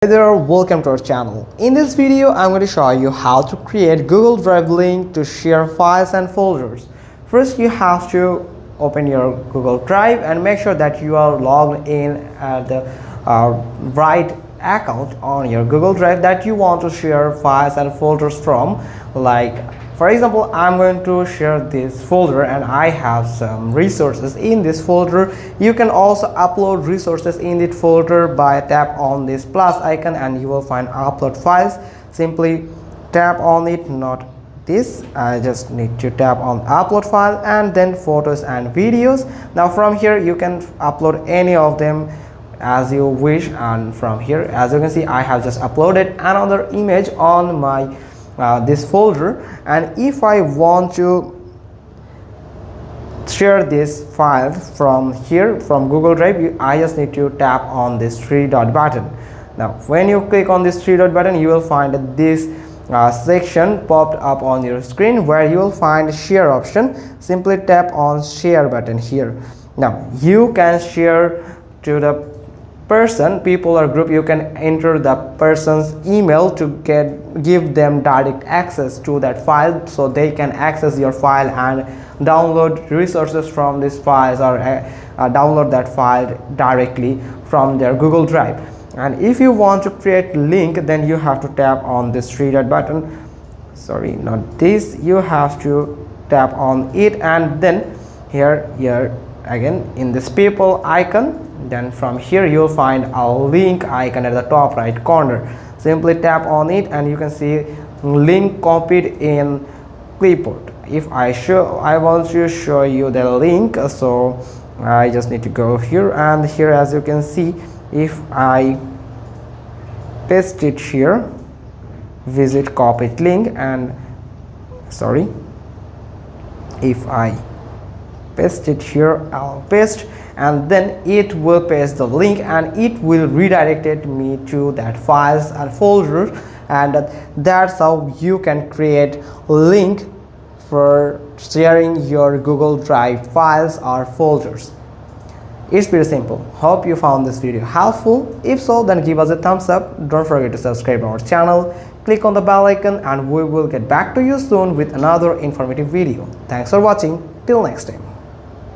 Hey there, welcome to our channel. In this video, I'm going to show you how to create Google Drive link to share files and folders. First, you have to open your Google Drive and make sure that you are logged in at the right account on your Google Drive that you want to share files and folders from. Like, for example, I'm going to share this folder and I have some resources in this folder. You can also upload resources in this folder by tap on this plus icon and you will find upload files. Simply tap on it, not this. I just need to tap on upload file and then photos and videos. Now from here you can upload any of them as you wish, and from here, as you can see, I have just uploaded another image on my this folder. And if I want to share this file from here, from Google Drive, I just need to tap on this three dot button. Now when you click on this three dot button, you will find this section popped up on your screen where you will find share option. Simply tap on share button here. Now you can share to the people or group. You can enter the person's email to give them direct access to that file, so they can access your file and download resources from these files, or download that file directly from their Google Drive. And if you want to create link, then you have to tap on this three dot button. Sorry, not this. You have to tap on it, and then here again in this people icon. Then from here you'll find a link icon at the top right corner. Simply tap on it and you can see link copied in clipboard. If I want to show you the link, so I just need to go here, and here as you can see, if I paste it here, visit copied link, and sorry, if I paste it here, I'll paste, and then it will paste the link and it will redirect me to that files and folders. And that's how you can create link for sharing your Google Drive files or folders. It's pretty simple. Hope you found this video helpful. If so, then give us a thumbs up. Don't forget to subscribe our channel, click on the bell icon, and we will get back to you soon with another informative video. Thanks for watching. Till next time.